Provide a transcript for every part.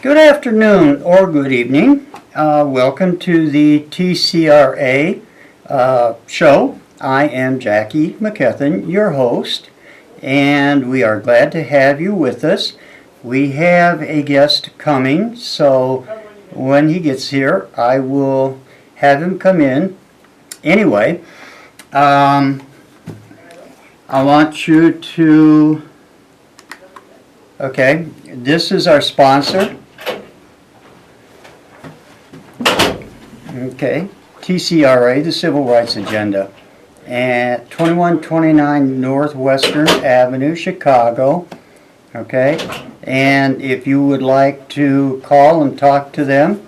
Good afternoon or good evening. Welcome to the TCRA show. I am Jackie McKethan, your host, and we are glad to have you with us. We have a guest coming, so when he gets here, I will have him come in. Anyway, I want you to, okay, this is our sponsor. Okay, TCRA, the Civil Rights Agenda, at 2129 Northwestern Avenue, Chicago. Okay, and if you would like to call and talk to them,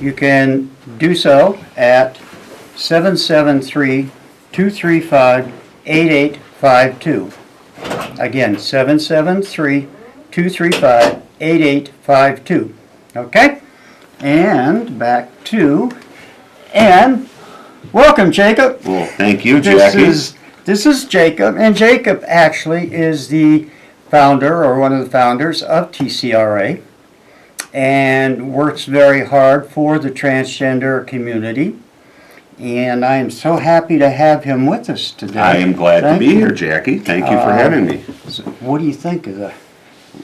you can do so at 773-235-8852. Again, 773-235-8852. Okay? And back to, and welcome, Jacob. Well, thank you, Jackie. This is Jacob, and Jacob actually is the founder, or one of the founders, of TCRA, and works very hard for the transgender community. And I am so happy to have him with us today. I am glad to be here, Jackie. Thank you for having me. So what do you think of that?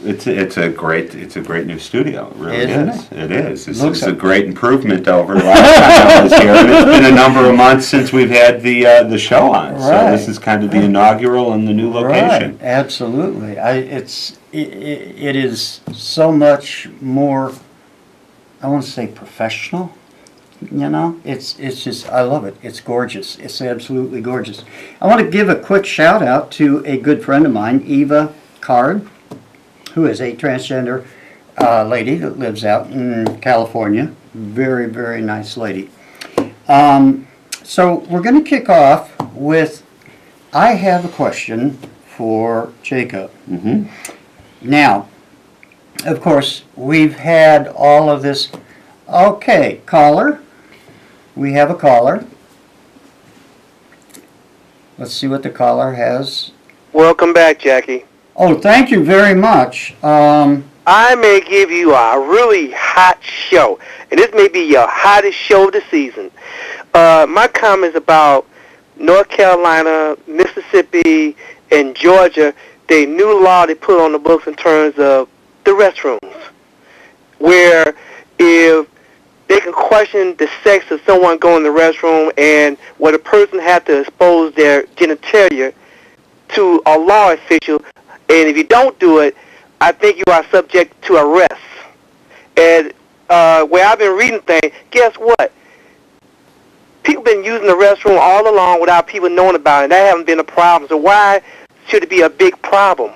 It's a great new studio. It really Isn't is. it? It is. This Looks is a like- great improvement over the last time I was here. And it's been a number of months since we've had the show on. Right. So this is kind of the inaugural in the new location. Right, absolutely. It is so much more, I want to say professional. You know, it's just, I love it. It's gorgeous. It's absolutely gorgeous. I want to give a quick shout out to a good friend of mine, Eva Card, who is a transgender lady that lives out in California. Very, very nice lady. So we're going to kick off with, I have a question for Jacob. Mm-hmm. Now, of course, we've had all of this. Okay, caller. We have a caller. Let's see what the caller has. Welcome back, Jackie. Oh, thank you very much. I may give you a really hot show, and this may be your hottest show of the season. My comments about North Carolina, Mississippi, and Georgia, the new law they put on the books in terms of the restrooms, where if they can question the sex of someone going to the restroom and where the person had to expose their genitalia to a law official, and if you don't do it, I think you are subject to arrest. And where I've been reading things, guess what? People been using the restroom all along without people knowing about it. That haven't been a problem. So why should it be a big problem?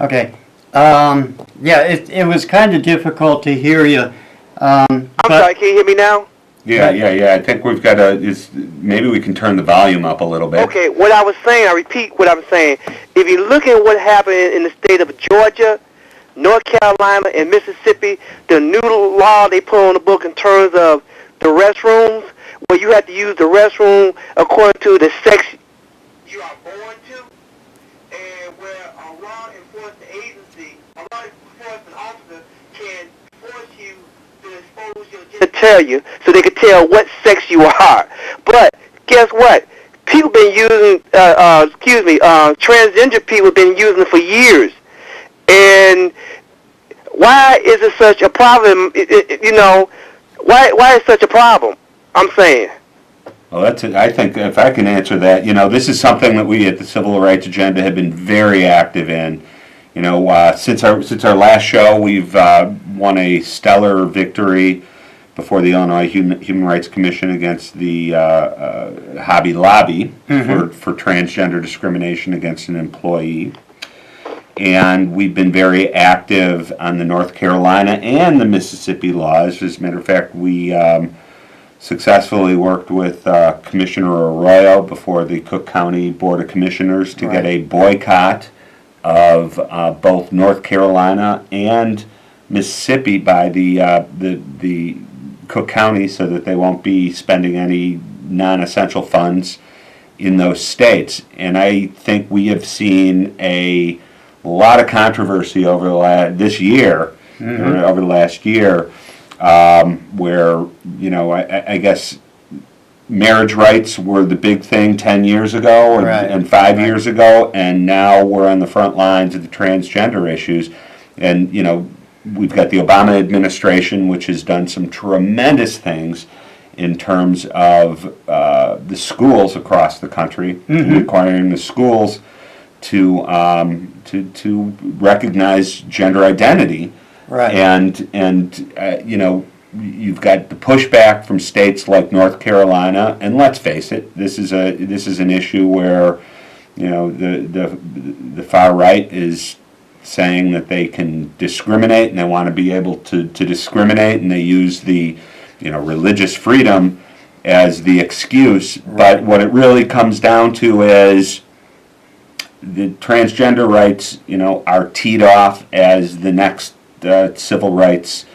Okay. Yeah, it was kind of difficult to hear you. I'm sorry, can you hear me now? Yeah. I think we've got maybe we can turn the volume up a little bit. Okay, what I was saying, I repeat what I'm saying. If you look at what happened in the state of Georgia, North Carolina, and Mississippi, the new law they put on the book in terms of the restrooms, where you have to use the restroom according to the sex you are born to, and where a law enforcement agency, a law enforcement officer can force you to expose your genitalia so they can tell what sex you are. But guess what? People been using, transgender people have been using it for years. And why is it such a problem? Why is such a problem? I'm saying. Well, I think if I can answer that, this is something that we at the Civil Rights Agenda have been very active in. Since our last show, we've won a stellar victory before the Illinois Human Rights Commission against the Hobby Lobby for transgender discrimination against an employee. And we've been very active on the North Carolina and the Mississippi laws. As a matter of fact, we successfully worked with Commissioner Arroyo before the Cook County Board of Commissioners to get a boycott of both North Carolina and Mississippi by the Cook County, so that they won't be spending any non-essential funds in those states. And I think we have seen a a lot of controversy over this year, or over the last year, where, you know, I guess marriage rights were the big thing 10 years ago and 5 years ago, and now we're on the front lines of the transgender issues. And, you know, we've got the Obama administration, which has done some tremendous things in terms of the schools across the country, requiring the schools to recognize gender identity. Right. And you know, you've got the pushback from states like North Carolina, and let's face it, this is an issue where, you know, the far right is saying that they can discriminate and they want to be able to discriminate, and they use the, you know, religious freedom as the excuse. But what it really comes down to is the transgender rights, you know, are teed off as the next civil rights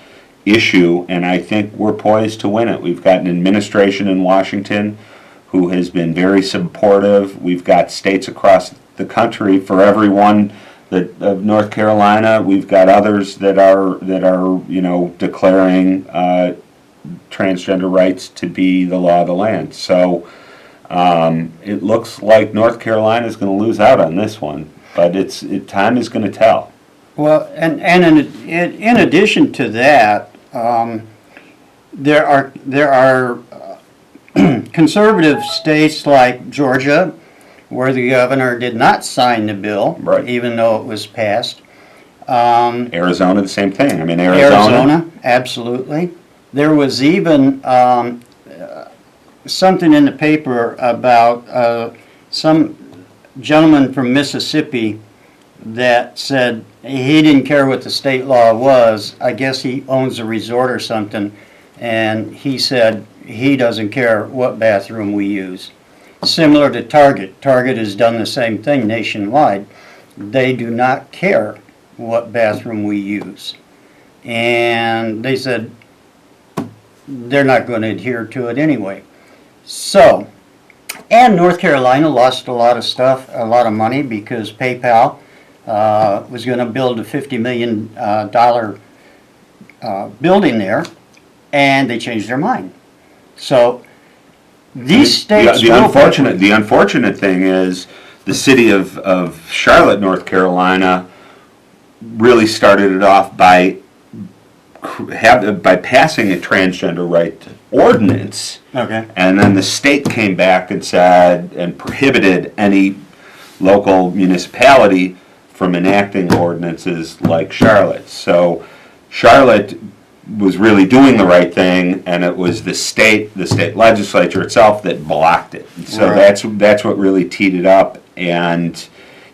issue, and I think we're poised to win it. We've got an administration in Washington who has been very supportive. We've got states across the country, for everyone of North Carolina, we've got others that are you know, declaring transgender rights to be the law of the land. So it looks like North Carolina is going to lose out on this one, but time is going to tell. Well, and in addition to that, there are conservative states like Georgia, where the governor did not sign the bill, even though it was passed. Arizona, the same thing. I mean, Arizona, absolutely. There was even something in the paper about some gentleman from Mississippi that said he didn't care what the state law was. I guess he owns a resort or something, and he said he doesn't care what bathroom we use. Similar to Target. Target has done the same thing nationwide. They do not care what bathroom we use. And they said they're not going to adhere to it anyway. So, and North Carolina lost a lot of stuff, a lot of money, because PayPal was going to build a $50 million building there, and they changed their mind. So these states. The unfortunate thing is the city of Charlotte, North Carolina, really started it off by passing a transgender right ordinance. Okay. And then the state came back and said, and prohibited any local municipality from enacting ordinances like Charlotte. So Charlotte was really doing the right thing, and it was the state legislature itself that blocked it. And so that's what really teed it up. And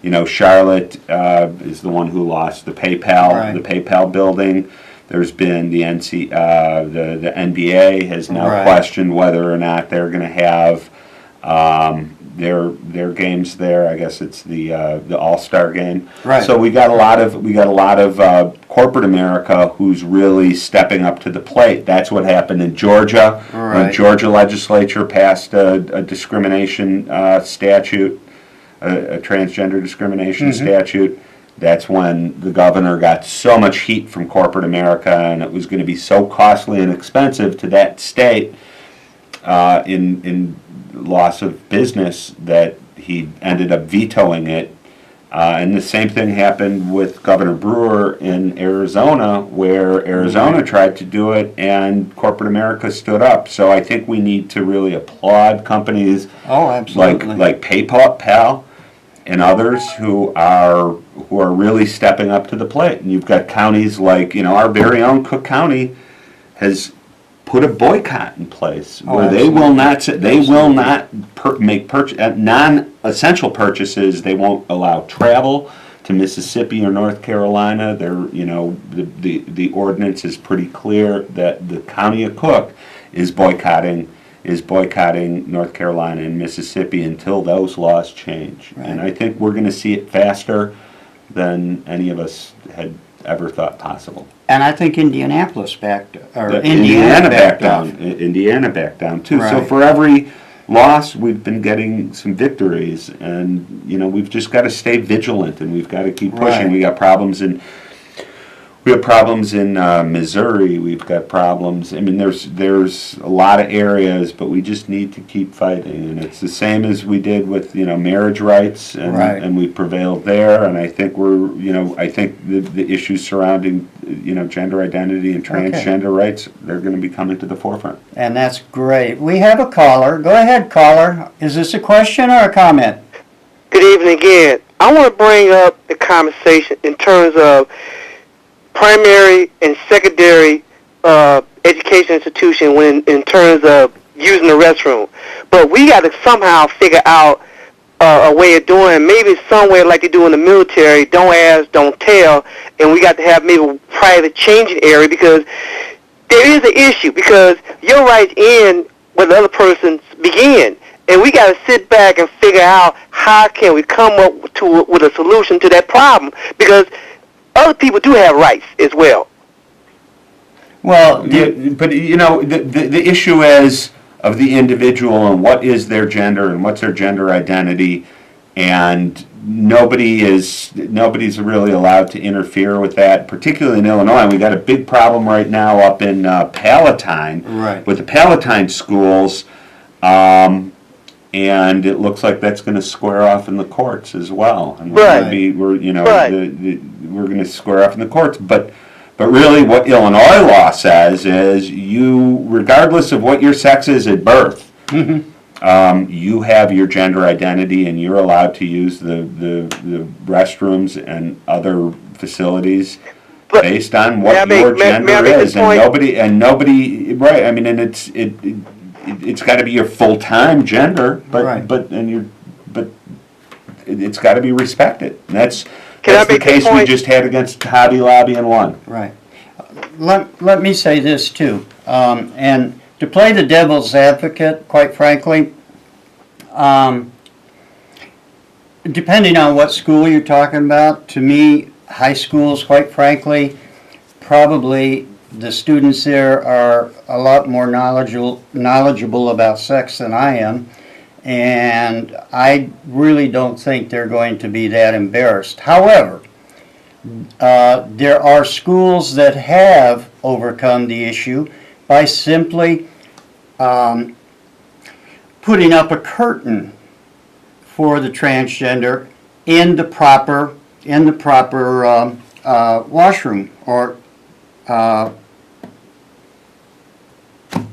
you know, Charlotte is the one who lost the PayPal building. There's been the NBA has now questioned whether or not they're going to have their games there. I guess it's the All-Star game. Right. So we got a lot of corporate America who's really stepping up to the plate. That's what happened in Georgia. When Georgia legislature passed a discrimination statute, a transgender discrimination statute. That's when the governor got so much heat from corporate America, and it was going to be so costly and expensive to that state in loss of business that he ended up vetoing it. And the same thing happened with Governor Brewer in Arizona, where Arizona tried to do it and corporate America stood up. So I think we need to really applaud companies like PayPal and others who are really stepping up to the plate. And you've got counties like, you know, our very own Cook County has put a boycott in place where they will not make non-essential purchases. They won't allow travel to Mississippi or North Carolina. The ordinance is pretty clear that the county of Cook is boycotting North Carolina and Mississippi until those laws change. And I think we're going to see it faster than any of us had ever thought possible. And I think Indiana backed down. Indiana backed down too. So for every loss, we've been getting some victories, and we've just got to stay vigilant, and we've got to keep pushing. Right. We have problems in Missouri. We've got problems. I mean, there's a lot of areas, but we just need to keep fighting. And it's the same as we did with marriage rights, and Right. and we prevailed there. And I think I think the issues surrounding gender identity and transgender rights, they're going to be coming to the forefront. And that's great. We have a caller. Go ahead, caller. Is this a question or a comment? Good evening again. I want to bring up the conversation in terms of primary and secondary education institution when in terms of using the restroom. But we got to somehow figure out a way of doing, maybe somewhere like they do in the military, don't ask, don't tell, and we got to have maybe a private changing area, because there is an issue, because your rights end where the other person's begin. And we got to sit back and figure out how can we come up with a solution to that problem, because other people do have rights as well. Well, But the issue is of the individual and what is their gender and what's their gender identity, and nobody's really allowed to interfere with that, particularly in Illinois. We got a big problem right now up in Palatine, Right. with the Palatine schools, and it looks like that's going to square off in the courts as well. And Right. we're going to square off in the courts, but really what Illinois law says is regardless of what your sex is at birth, you have your gender identity, and you're allowed to use the restrooms and other facilities based on what your gender is, and nobody, right? I mean, and it's got to be your full-time gender, but it's got to be respected. And that's the case we just had against Hobby Lobby and won. right. Let me say this too, and to play the devil's advocate, quite frankly, depending on what school you're talking about, to me, high schools, quite frankly, probably the students there are a lot more knowledgeable about sex than I am, and I really don't think they're going to be that embarrassed. However, there are schools that have overcome the issue by simply putting up a curtain for the transgender in the proper washroom or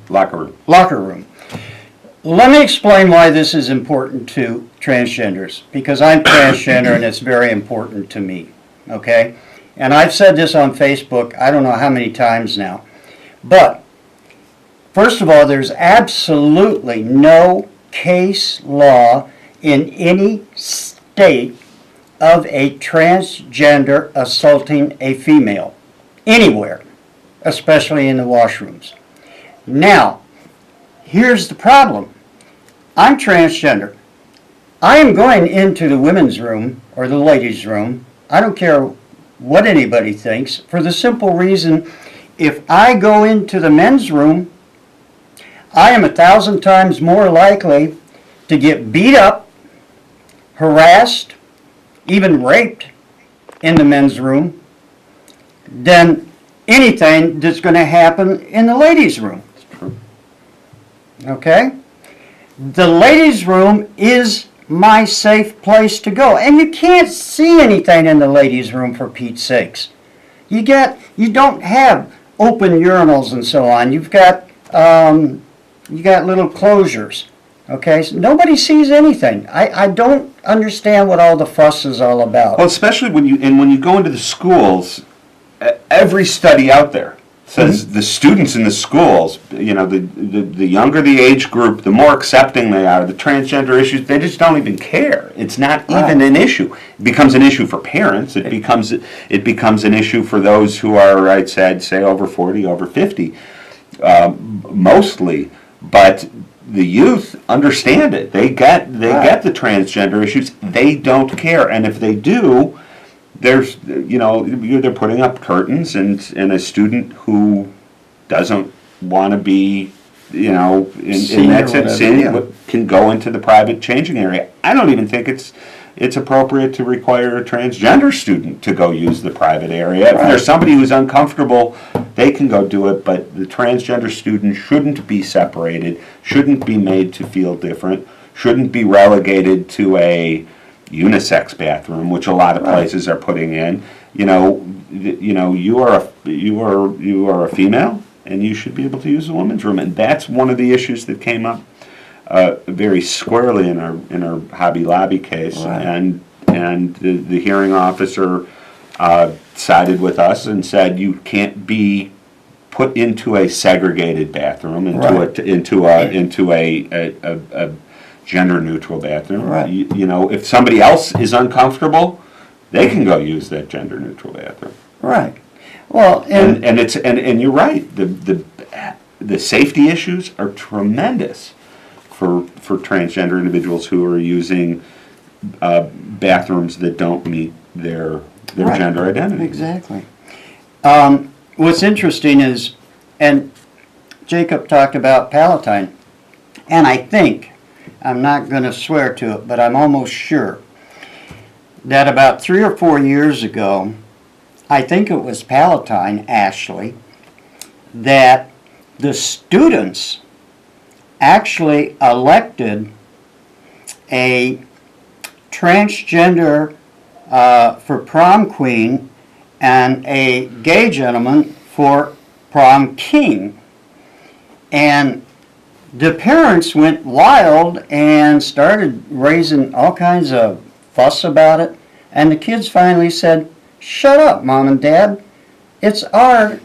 locker room. Let me explain why this is important to transgenders, because I'm transgender and it's very important to me, okay? And I've said this on Facebook I don't know how many times now. But, first of all, there's absolutely no case law in any state of a transgender assaulting a female, anywhere, especially in the washrooms. Now, here's the problem. I'm transgender. I am going into the women's room or the ladies' room. I don't care what anybody thinks, for the simple reason, if I go into the men's room, I am 1,000 times more likely to get beat up, harassed, even raped in the men's room than anything that's going to happen in the ladies' room. Okay? The ladies' room is my safe place to go. And you can't see anything in the ladies' room, for Pete's sakes. You don't have open urinals and so on. You've got little closures. Okay? So nobody sees anything. I don't understand what all the fuss is all about. Well, especially when you go into the schools, every study out there says the students in the schools, the younger the age group, the more accepting they are. The transgender issues, they just don't even care. It's not even an issue. It becomes an issue for parents. It becomes an issue for those who are, I'd say over 40, over 50, mostly. But the youth understand it. They get the transgender issues. They don't care, and if they do, they're putting up curtains, and a student who doesn't want to be and that's it. Senior can go into the private changing area. I don't even think it's appropriate to require a transgender student to go use the private area. If there's somebody who's uncomfortable, they can go do it, but the transgender student shouldn't be separated, shouldn't be made to feel different, shouldn't be relegated to a unisex bathroom, which a lot of places are putting in. You are a female, and you should be able to use the women's room, and that's one of the issues that came up very squarely in our Hobby Lobby case, and the hearing officer sided with us and said you can't be put into a segregated bathroom, into a gender neutral bathroom. If somebody else is uncomfortable, they can go use that gender neutral bathroom. Right. Well, and you're right. The safety issues are tremendous for transgender individuals who are using bathrooms that don't meet their gender identity. Exactly. What's interesting is, and Jacob talked about Palatine, and I think, I'm not going to swear to it, but I'm almost sure that about 3 or 4 years ago, I think it was Palatine, Ashley, that the students actually elected a transgender for prom queen and a gay gentleman for prom king. And the parents went wild and started raising all kinds of fuss about it. And the kids finally said, "Shut up, Mom and Dad. It's our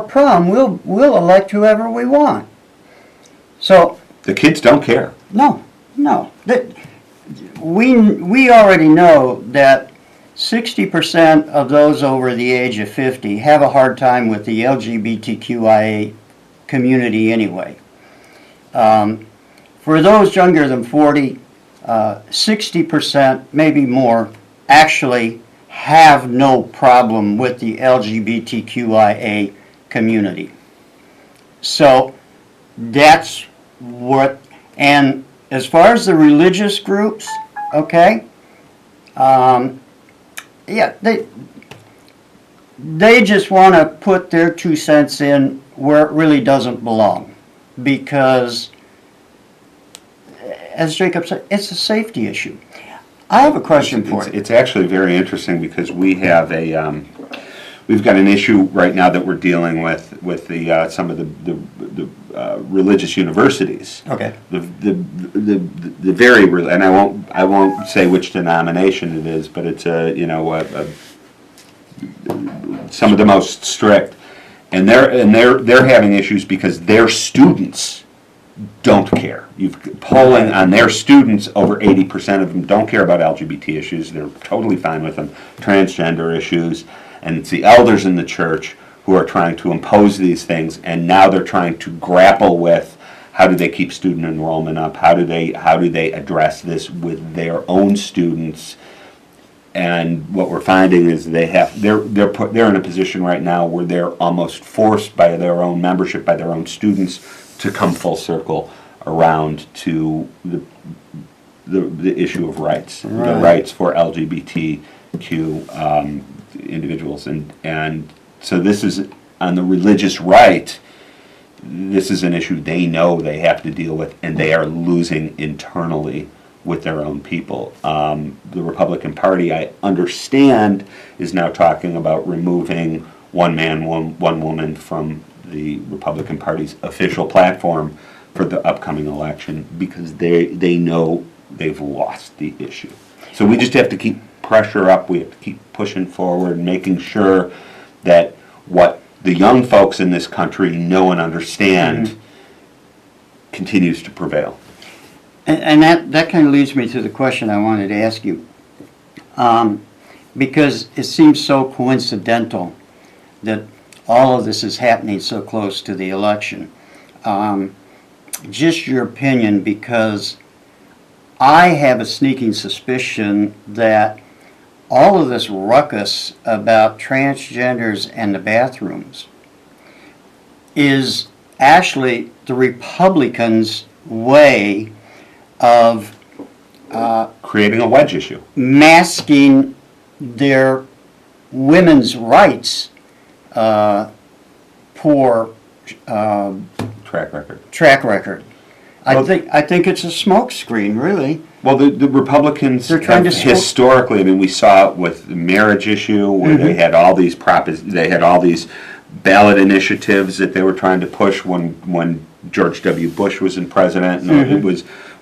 prom. We'll elect whoever we want." So the kids don't care. No. We already know that 60% of those over the age of 50 have a hard time with the LGBTQIA community anyway. For those younger than 40, 60%, maybe more, actually have no problem with the LGBTQIA community. So that's what, and as far as the religious groups, okay, they just want to put their 2 cents in where it really doesn't belong, because, as Jacob said, it's a safety issue. I have a question for you. It's actually very interesting because we have we've got an issue right now that we're dealing with some of the religious universities. Okay. The very, and I won't say which denomination it is, but it's some of the most strict, and they're having issues because their students don't care. You've polling on their students, over 80% of them don't care about LGBT issues. They're totally fine with them. Transgender issues, and it's the elders in the church who are trying to impose these things, and now they're trying to grapple with how do they keep student enrollment up? How do they address this with their own students? And what we're finding is they're in a position right now where they're almost forced by their own membership, by their own students, to come full circle around to the issue of rights, the rights for LGBTQ individuals, and so this is on the religious right. This is an issue they know they have to deal with, and they are losing internally with their own people. The Republican Party, I understand, is now talking about removing one man, one woman from the Republican Party's official platform for the upcoming election because they know they've lost the issue. So we just have to keep pressure up. We have to keep pushing forward, making sure that what the young folks in this country know and understand continues to prevail. And that kind of leads me to the question I wanted to ask you, because it seems so coincidental that all of this is happening so close to the election. Just your opinion, because I have a sneaking suspicion that all of this ruckus about transgenders and the bathrooms is actually the Republicans' way of Creating a wedge issue. masking their women's rights poor Track record. track record. Well, I think it's a smokescreen, really. Well, the Republicans They're trying have to historically, I mean, we saw it with the marriage issue, where they had all these ballot initiatives that they were trying to push when George W. Bush was in president and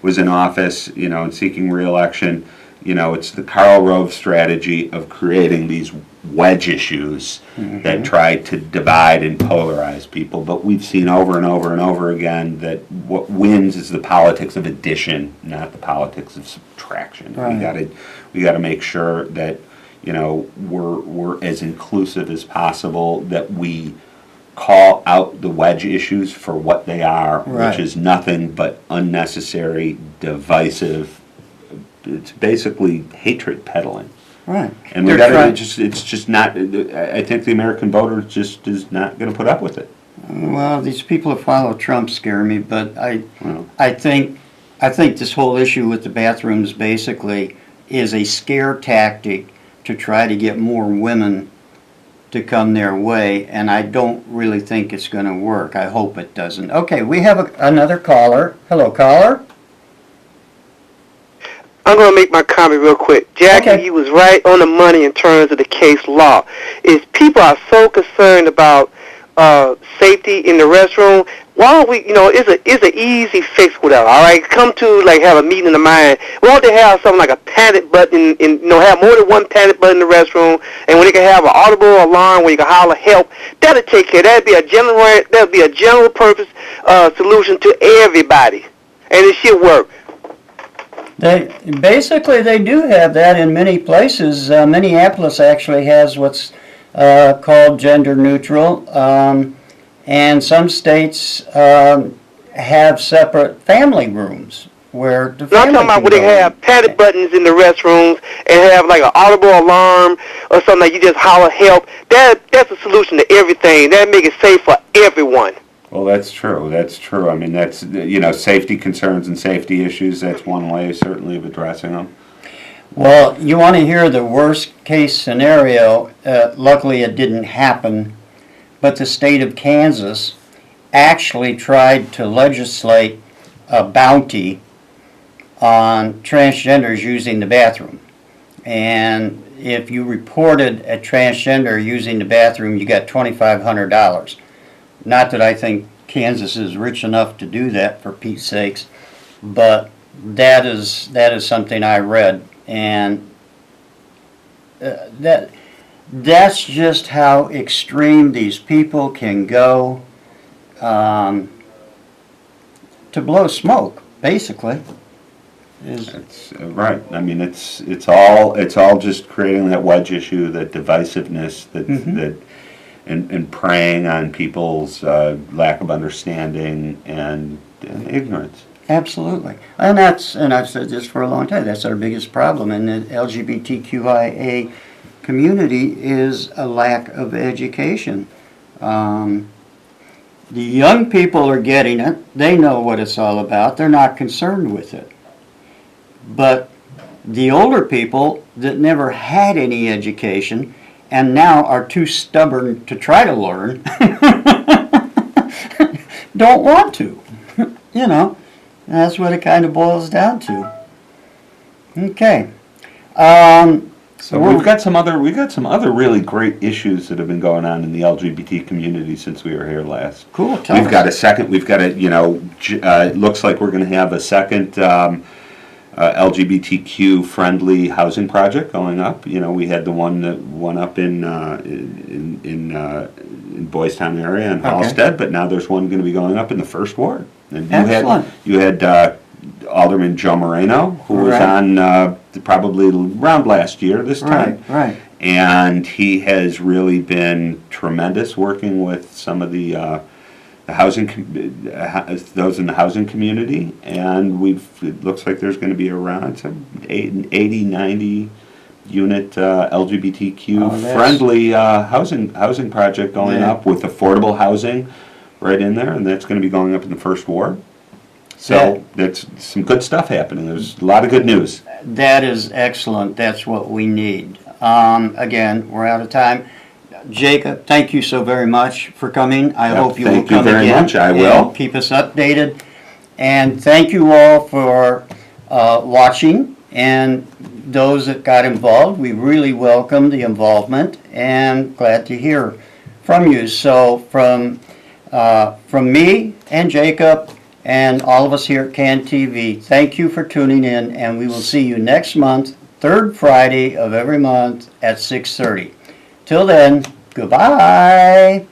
was in office, you know, and seeking re-election. You know, it's the Karl Rove strategy of creating these wedge issues that try to divide and polarize people. But we've seen over and over and over again that what wins is the politics of addition, not the politics of subtraction. Right. We got to make sure that, you know, we're as inclusive as possible, that we call out the wedge issues for what they are, Right. which is nothing but unnecessary, divisive. It's basically hatred peddling. Right. And we got to it's just not. I think the American voter just is not going to put up with it. Well, these people who follow Trump scare me, but Well, I think this whole issue with the bathrooms basically is a scare tactic to try to get more women to come their way, and I don't really think it's going to work. I hope it doesn't. Okay, we have another caller. Hello, caller. I'm going to make my comment real quick. Jackie, Okay. you was right on the money in terms of the case law. Is people are so concerned about safety in the restroom. Why don't we, you know, it's an easy fix with that, all right? Come to, like, have a meeting of the mind. Why don't they have something like a panic button, and, you know, have more than one panic button in the restroom, and when they can have an audible alarm where you can holler help, that'll take care. That'd be a general purpose solution to everybody, and it should work. They do have that in many places. Minneapolis actually has what's called gender neutral, and some states have separate family rooms where the I'm family talking about can where they go. have panic buttons in the restrooms and have like an audible alarm or something that you just holler help. That's a solution to everything. That make it safe for everyone. well, that's true. That's true. I mean, that's, you know, safety concerns and safety issues. That's one way, certainly, of addressing them. Well, you want to hear the worst case scenario. Luckily, it didn't happen, but the state of Kansas actually tried to legislate a bounty on transgenders using the bathroom. And if you reported a transgender using the bathroom, you got $2,500. Not that I think Kansas is rich enough to do that, for Pete's sakes, but that is something I read, and that's just how extreme these people can go to blow smoke, basically. It's right. I mean, it's all just creating that wedge issue, that divisiveness, that and preying on people's lack of understanding and ignorance. Absolutely, and I've said this for a long time. That's our biggest problem in the LGBTQIA community, is a lack of education. The young people are getting it. They know what it's all about. They're not concerned with it. But the older people that never had any education and now are too stubborn to try to learn don't want to. You know, that's what it kind of boils down to. Okay. So we've got some other really great issues that have been going on in the LGBT community since we were here last. Cool. We've got it looks like we're going to have a second LGBTQ friendly housing project going up. You know, we had the one up in Boys Town area in Halstead, but now there's one going to be going up in the First Ward. And you had Alderman Joe Moreno, who was on probably around last year this time. Right. And he has really been tremendous working with some of the housing, those in the housing community, and it looks like there's going to be around some 80, 90 unit LGBTQ friendly housing project going up with affordable housing right in there, and that's going to be going up in the first ward. So that's some good stuff happening. There's a lot of good news. That is excellent. That's what we need. Again, we're out of time. Jacob, thank you so very much for coming. I hope you will Thank you come very again. much. I will. And keep us updated. And thank you all for watching, and those that got involved. We really welcome the involvement and glad to hear from you. So from me and Jacob and all of us here at CAN TV, thank you for tuning in, and we will see you next month, third Friday of every month at 6:30. Till then, goodbye.